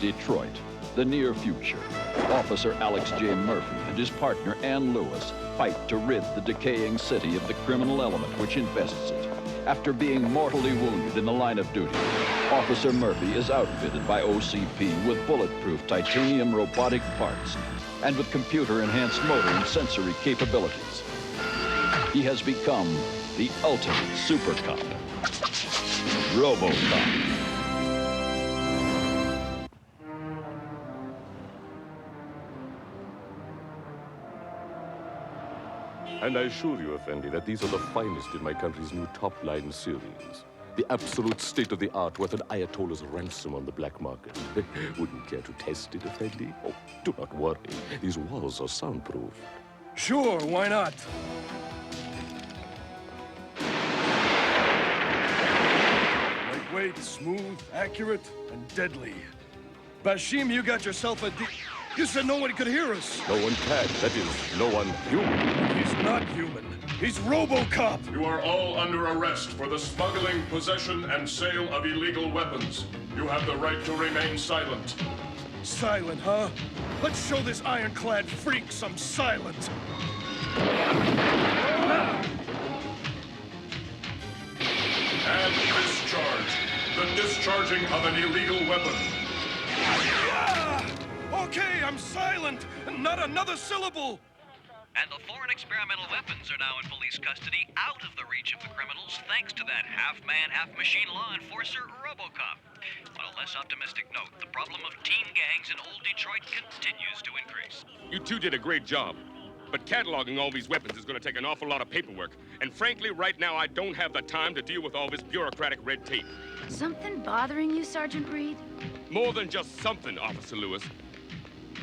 Detroit, the near future. Officer Alex J. Murphy and his partner Ann Lewis fight to rid the decaying city of the criminal element which infests it. After being mortally wounded in the line of duty, Officer Murphy is outfitted by OCP with bulletproof titanium robotic parts and with computer-enhanced motor and sensory capabilities. He has become the ultimate super cop, RoboCop. And I assure you, Effendi, that these are the finest in my country's new top-line series. The absolute state-of-the-art worth an Ayatollah's ransom on the black market. Wouldn't care to test it, Effendi? Oh, do not worry. These walls are soundproof. Sure, why not? Lightweight, smooth, accurate, and deadly. Bashim, you got yourself a You said no one could hear us. No one can. That is, no one human. He's not human. He's RoboCop. You are all under arrest for the smuggling, possession, and sale of illegal weapons. You have the right to remain silent. Silent, huh? Let's show this ironclad freak some silent. And discharge. The discharging of an illegal weapon. Okay, I'm silent. Not another syllable. And the foreign experimental weapons are now in police custody, out of the reach of the criminals, thanks to that half-man, half-machine law enforcer, RoboCop. On a less optimistic note, the problem of teen gangs in old Detroit continues to increase. You two did a great job. But cataloging all these weapons is going to take an awful lot of paperwork. And frankly, right now, I don't have the time to deal with all this bureaucratic red tape. Something bothering you, Sergeant Reed? More than just something, Officer Lewis.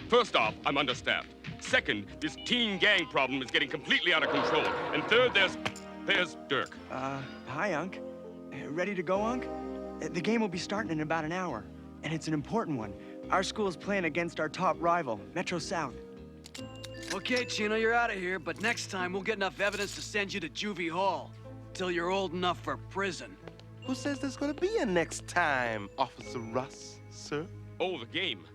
First off, I'm understaffed. Second, this teen gang problem is getting completely out of control. And third, there's Dirk. Hi, Unc. Ready to go, Unc? The game will be starting in about an hour, and it's an important one. Our school's playing against our top rival, Metro South. Okay, Chino, you're out of here, but next time we'll get enough evidence to send you to Juvie Hall. Till you're old enough for prison. Who says there's gonna be a next time, Officer Russ, sir? Oh, the game.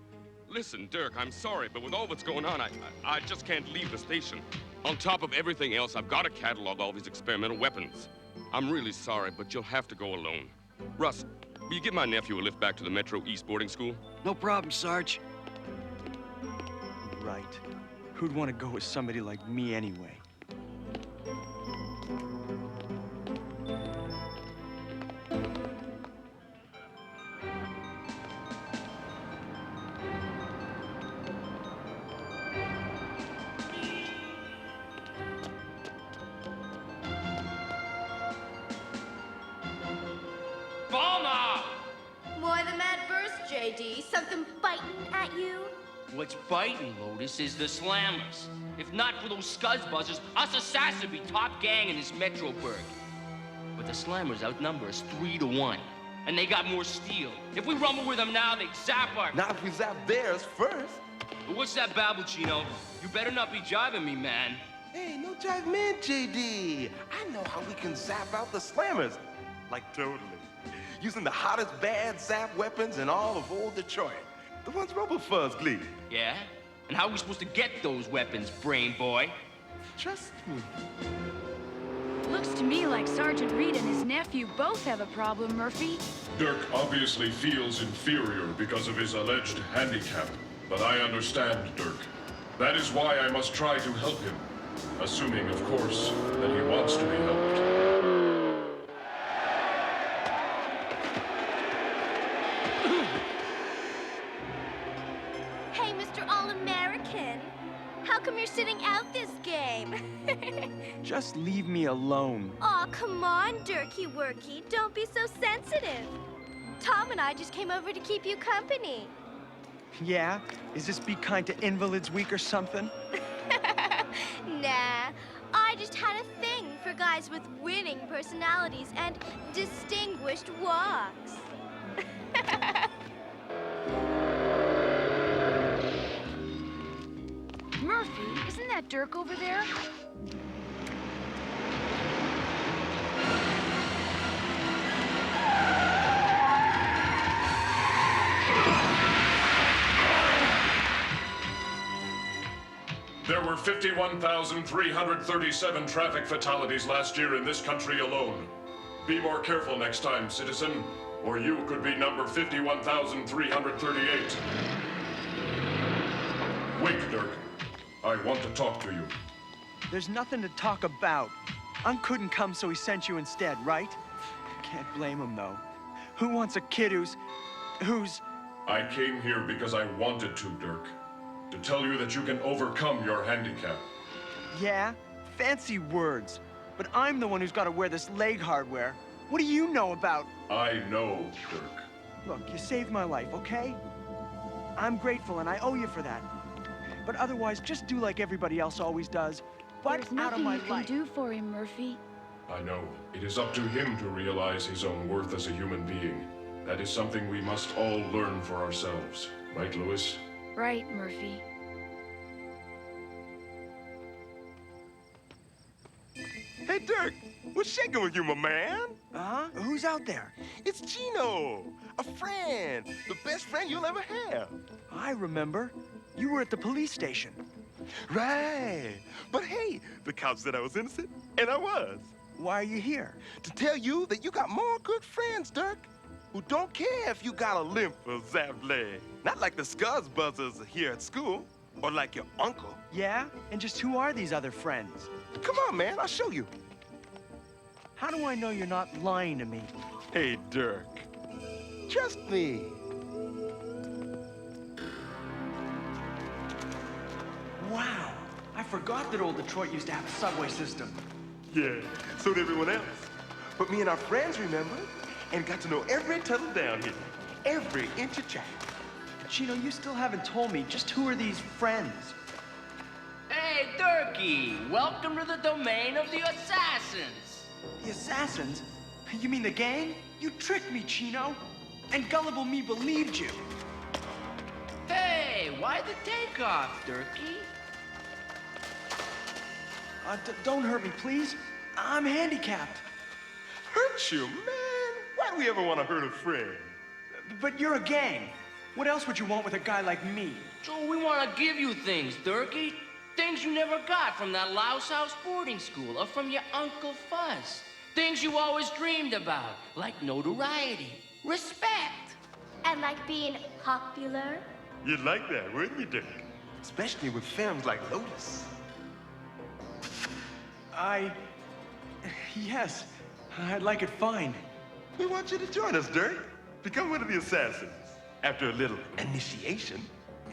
Listen, Dirk, I'm sorry, but with all that's going on, I just can't leave the station. On top of everything else, I've got to catalog all these experimental weapons. I'm really sorry, but you'll have to go alone. Russ, will you give my nephew a lift back to the Metro East boarding school? No problem, Sarge. Right. Who'd want to go with somebody like me anyway? Why the mad burst, JD? Something biting at you? What's biting, Lotus, is the slammers. If not for those scuzzbuzzers, us assassins would be top gang in this Metroburg. But the slammers outnumber us 3-1. And they got more steel. If we rumble with them now, they'd zap our... Not if we zap theirs first. But what's that babble, Chino? You better not be jiving me, man. Hey, no jive man, JD. I know how we can zap out the slammers. Like totally. Using the hottest bad zap weapons in all of old Detroit. The ones RoboFuzz gleaned. Yeah? And how are we supposed to get those weapons, brain boy? Trust me. Looks to me like Sergeant Reed and his nephew both have a problem, Murphy. Dirk obviously feels inferior because of his alleged handicap. But I understand Dirk. That is why I must try to help him. Assuming, of course, that he wants to be helped. Hey, Mr. All-American. How come you're sitting out this game? Just leave me alone. Aw, come on, Dirky-worky. Don't be so sensitive. Tom and I just came over to keep you company. Yeah? Is this Be Kind to Invalids Week or something? Nah, I just had a thing for guys with winning personalities and distinguished walks. Murphy, isn't that Dirk over there? There were 51,337 traffic fatalities last year in this country alone. Be more careful next time, citizen, or you could be number 51,338. Wait, Dirk. I want to talk to you. There's nothing to talk about. Unc couldn't come, so he sent you instead, right? Can't blame him, though. Who wants a kid who's... I came here because I wanted to, Dirk. To tell you that you can overcome your handicap. Yeah? Fancy words. But I'm the one who's got to wear this leg hardware. What do you know about... I know, Dirk. Look, you saved my life, okay? I'm grateful, and I owe you for that. But otherwise, just do like everybody else always does. Butt out of my life. There's nothing you can do for him, Murphy. I know. It is up to him to realize his own worth as a human being. That is something we must all learn for ourselves. Right, Lewis? Right, Murphy. Hey, Dirk, what's shaking with you, my man? Who's out there? It's Chino, a friend, the best friend you'll ever have. I remember. You were at the police station. Right. But hey, the cops said I was innocent, and I was. Why are you here? To tell you that you got more good friends, Dirk, who don't care if you got a limp or zapped leg. Not like the Scuzz Buzzers here at school, or like your uncle. Yeah? And just who are these other friends? Come on, man, I'll show you. How do I know you're not lying to me? Hey, Dirk, trust me. Wow, I forgot that old Detroit used to have a subway system. Yeah, so did everyone else. But me and our friends remembered and got to know every tunnel down here, every inch of track. Chino, you still haven't told me just who are these friends? Hey, Durkee! Welcome to the domain of the assassins! The assassins? You mean the gang? You tricked me, Chino. And gullible me believed you. Hey, why the takeoff, Durkee? Don't hurt me, please. I'm handicapped. Hurt you, man? Why do we ever want to hurt a friend? But you're a gang. What else would you want with a guy like me? So we want to give you things, Durkee. Things you never got from that Louse House boarding school or from your Uncle Fuzz. Things you always dreamed about, like notoriety, respect. And like being popular. You'd like that, wouldn't you, Dirk? Especially with films like Lotus. Yes, I'd like it fine. We want you to join us, Dirk. Become one of the assassins. After a little initiation.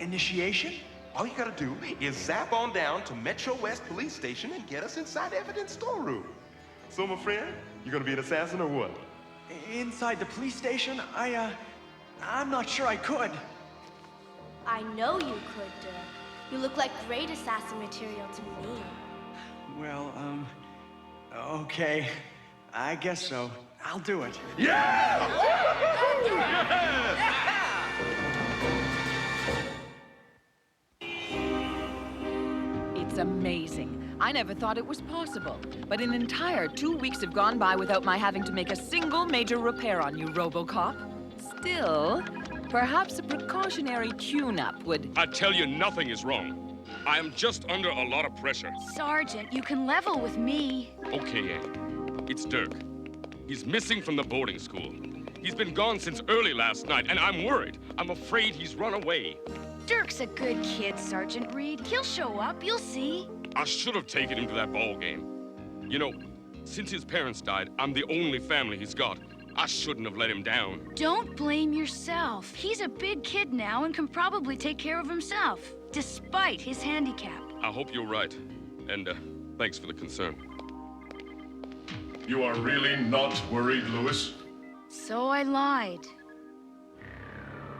Initiation? All you gotta do is zap on down to Metro West Police Station and get us inside the evidence storeroom. So, my friend, you gonna be an assassin or what? Inside the police station? I'm not sure I could. I know you could, Dirk. You look like great assassin material to me. Well, okay. I guess so. I'll do it. Yeah! It's amazing. I never thought it was possible. But an entire 2 weeks have gone by without my having to make a single major repair on you, RoboCop. Still, perhaps a precautionary tune-up would... I tell you, nothing is wrong. I am just under a lot of pressure. Sergeant, you can level with me. Okay, Ann. It's Dirk. He's missing from the boarding school. He's been gone since early last night, and I'm worried. I'm afraid he's run away. Dirk's a good kid, Sergeant Reed. He'll show up, you'll see. I should have taken him to that ball game. You know, since his parents died, I'm the only family he's got. I shouldn't have let him down. Don't blame yourself. He's a big kid now and can probably take care of himself, despite his handicap. I hope you're right. And, thanks for the concern. You are really not worried, Lewis? So I lied.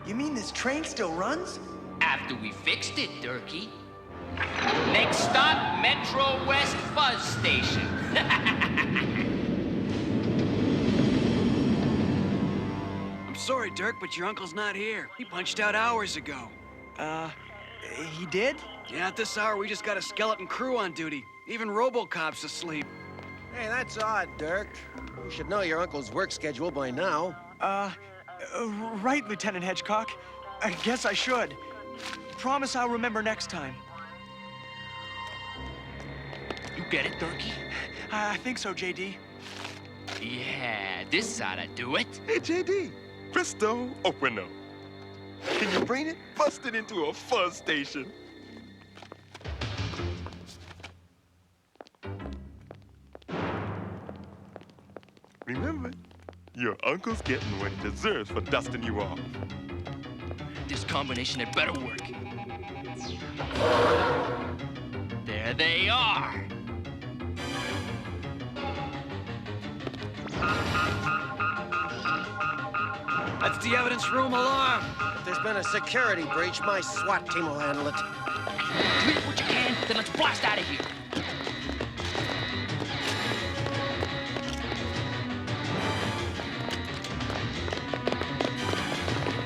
You mean this train still runs? After we fixed it, Durkee. Next stop, Metro West Fuzz Station. I'm sorry, Dirk, but your uncle's not here. He punched out hours ago. He did? Yeah, at this hour, we just got a skeleton crew on duty. Even RoboCop's asleep. Hey, that's odd, Dirk. You should know your uncle's work schedule by now. Right, Lieutenant Hedgecock. I guess I should. Promise I'll remember next time. get it, Durkee? I think so, JD. Yeah, this oughta do it. Hey, JD. Presto, open up. Can you bring it? Bust it into a fuzz station. Remember, your uncle's getting what he deserves for dusting you off. This combination had better work. There they are. That's the evidence room alarm. If there's been a security breach, my SWAT team will handle it. Clear what you can, then let's blast out of here.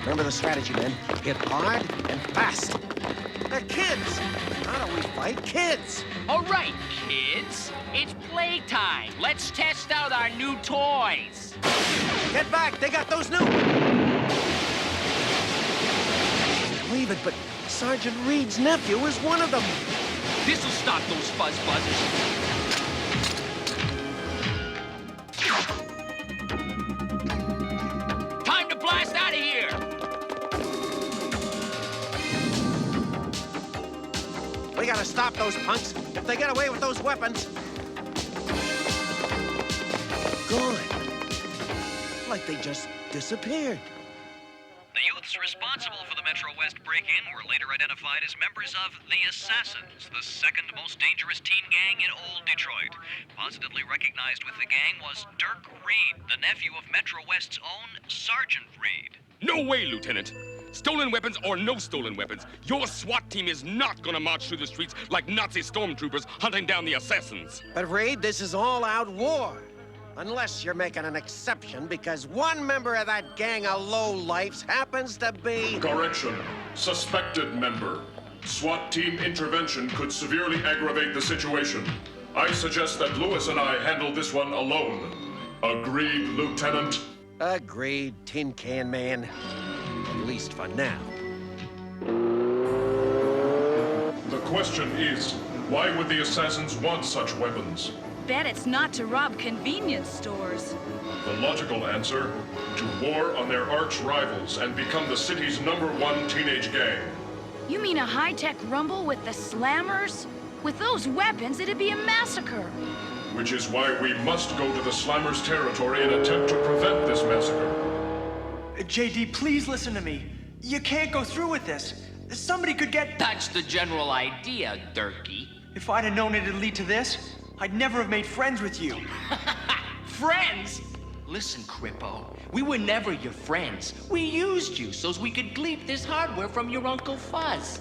Remember the strategy, men. Hit hard and fast. They're kids. How do we fight kids? All right, kids. It's playtime. Let's test out our new toys. Get back! They got those new... Believe it, but Sergeant Reed's nephew is one of them. This'll stop those fuzz buzzers. Time to blast out of here! We gotta stop those punks if they get away with those weapons. Gone. Like they just disappeared. The youths responsible for the Metro West break-in were later identified as members of the Assassins, the second most dangerous teen gang in old Detroit. Positively recognized with the gang was Dirk Reed, the nephew of Metro West's own Sergeant Reed. No way, Lieutenant. Stolen weapons or no stolen weapons, your SWAT team is not gonna march through the streets like Nazi stormtroopers hunting down the assassins. But Reed, this is all-out war. Unless you're making an exception because one member of that gang of lowlifes happens to be... Correction. Suspected member. SWAT team intervention could severely aggravate the situation. I suggest that Lewis and I handle this one alone. Agreed, Lieutenant? Agreed, Tin Can Man. At least for now. The question is, why would the assassins want such weapons? Bet it's not to rob convenience stores. The logical answer, to war on their arch rivals and become the city's #1 teenage gang. You mean a high-tech rumble with the Slammers? With those weapons, it'd be a massacre. Which is why we must go to the Slammers' territory and attempt to prevent this massacre. JD, please listen to me. You can't go through with this. Somebody could get... That's the general idea, Durkee. If I'd have known it'd lead to this, I'd never have made friends with you. Friends? Listen, Crippo, we were never your friends. We used you so we could glean this hardware from your Uncle Fuzz.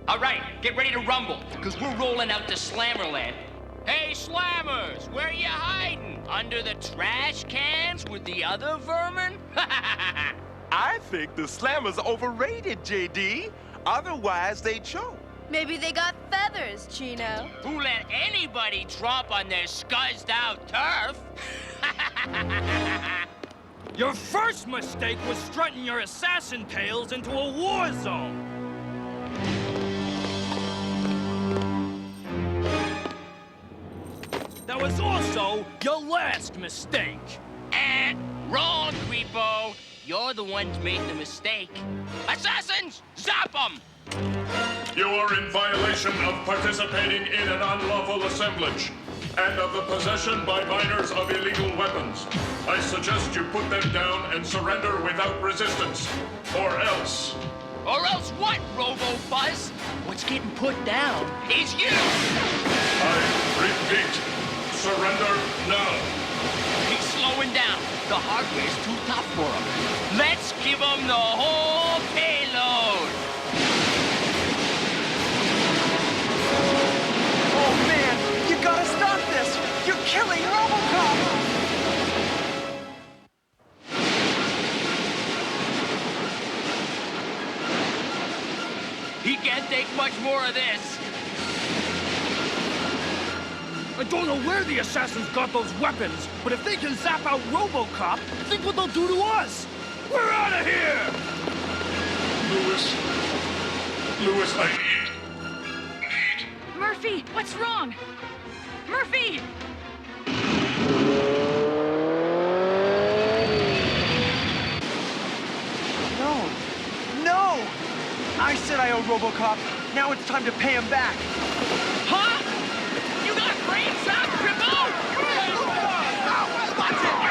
All right, get ready to rumble, because we're rolling out to Slammerland. Hey, Slammers, where you hiding? Under the trash cans with the other vermin? I think the Slammers overrated, JD. Otherwise, they'd choke. Maybe they got feathers, Chino. Who let anybody tromp on their scuzzed-out turf? Your first mistake was strutting your assassin tails into a war zone. That was also your last mistake. Wrong, Creepo. You're the ones made the mistake. Assassins, zap them! You are in violation of participating in an unlawful assemblage and of the possession by minors of illegal weapons. I suggest you put them down and surrender without resistance, or else... Or else what, Robo-Fuzz? What's getting put down is you! I repeat, surrender now. He's slowing down. The hardware's too tough for him. Let's give him the whole payload! Oh, man! You gotta stop this! You're killing RoboCop! He can't take much more of this. I don't know where the assassins got those weapons, but if they can zap out RoboCop, think what they'll do to us! We're out of here! Lewis, I need... Murphy, what's wrong? Murphy! No! No! I said I owed RoboCop. Now it's time to pay him back. Huh? You got brains out, Crippo? Watch it!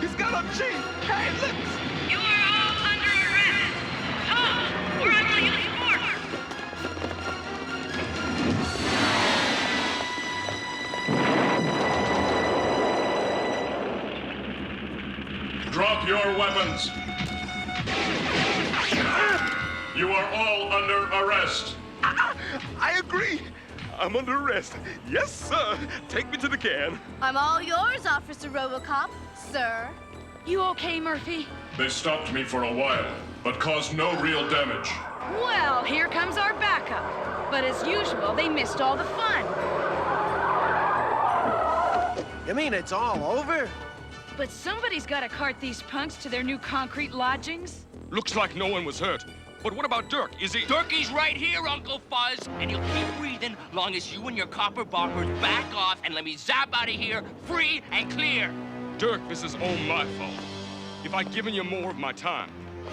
He's got a chain. Hey, look! You are all under arrest! Tom, or I will use force! Drop your weapons. You are all under arrest. I agree. I'm under arrest. Yes, sir. Take me to the can. I'm all yours, Officer RoboCop, sir. You okay, Murphy? They stopped me for a while, but caused no real damage. Well, here comes our backup. But as usual, they missed all the fun. You mean it's all over? But somebody's got to cart these punks to their new concrete lodgings. Looks like no one was hurt. But what about Dirk? Is he... Durkey's right here, Uncle Fuzz, and you'll keep breathing long as you and your copper boppers back off and let me zap out of here free and clear. Dirk, this is all my fault. If I'd given you more of my time,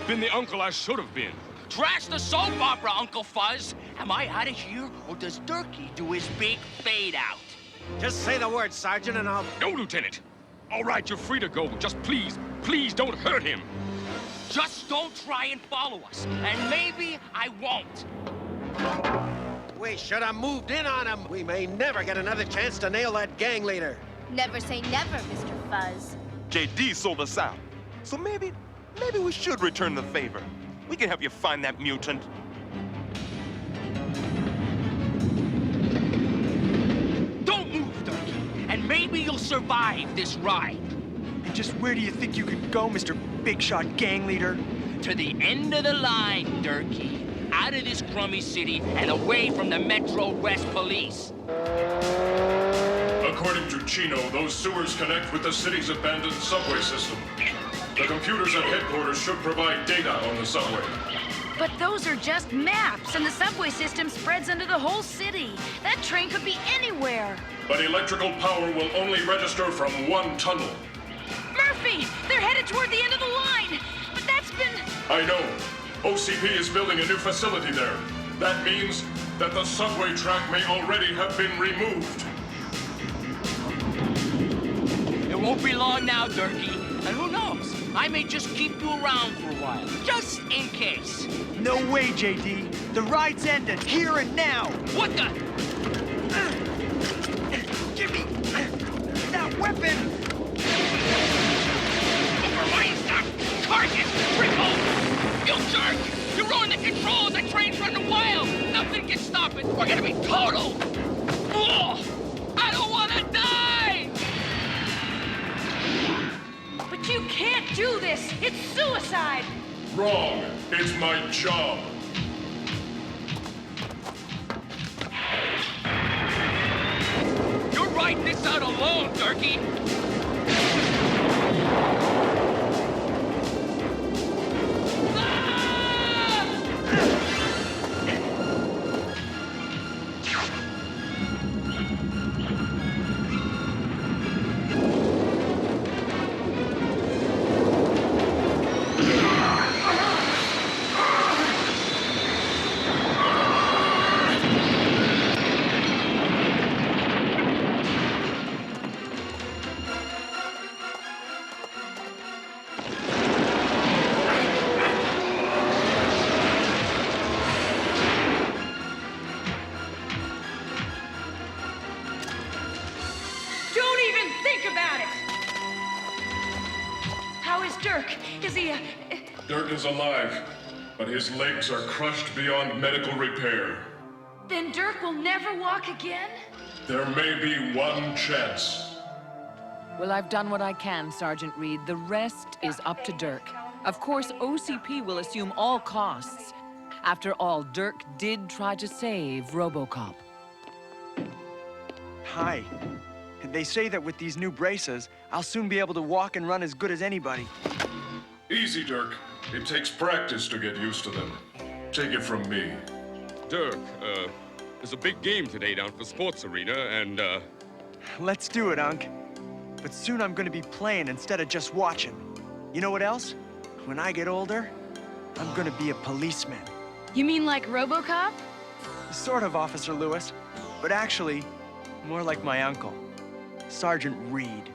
been the uncle I should have been. Trash the soap opera, Uncle Fuzz. Am I out of here, or does Durkey do his big fade out? Just say the word, Sergeant, and I'll... No, Lieutenant. All right, you're free to go. Just please, please don't hurt him. Just don't try and follow us, and maybe I won't. We should have moved in on him. We may never get another chance to nail that gang leader. Never say never, Mr. Fuzz. JD sold us out. So maybe we should return the favor. We can help you find that mutant. Don't move, Durkey, and maybe you'll survive this ride. And just where do you think you could go, Mr. Big Shot Gang Leader? To the end of the line, Durkey. Out of this crummy city and away from the Metro West Police. According to Chino, those sewers connect with the city's abandoned subway system. The computers at headquarters should provide data on the subway. But those are just maps, and the subway system spreads into the whole city. That train could be anywhere. But electrical power will only register from one tunnel. Murphy! They're headed toward the end of the line! But that's been... I know. OCP is building a new facility there. That means that the subway track may already have been removed. It won't be long now, Durkey. And who knows? I may just keep you around for a while, just in case. No way, JD. The ride's ended, here and now. What the? Give me that weapon! Overrunning stuff! Target! Triple! You jerk! You ruined the controls! The train's running wild! Nothing can stop it! We're gonna be total! Oh, I don't wanna die! But you can't do this! It's suicide! Wrong. It's my job. You're riding this out alone, Durkey! Dirk? Is he, Dirk is alive, but his legs are crushed beyond medical repair. Then Dirk will never walk again? There may be one chance. Well, I've done what I can, Sergeant Reed. The rest is up to Dirk. Of course, OCP will assume all costs. After all, Dirk did try to save RoboCop. Hi. They say that with these new braces, I'll soon be able to walk and run as good as anybody. Easy, Dirk. It takes practice to get used to them. Take it from me. Dirk, there's a big game today down at the sports arena, and, Let's do it, Unc. But soon I'm gonna be playing instead of just watching. You know what else? When I get older, I'm gonna be a policeman. You mean like RoboCop? Sort of, Officer Lewis. But actually, more like my uncle, Sergeant Reed.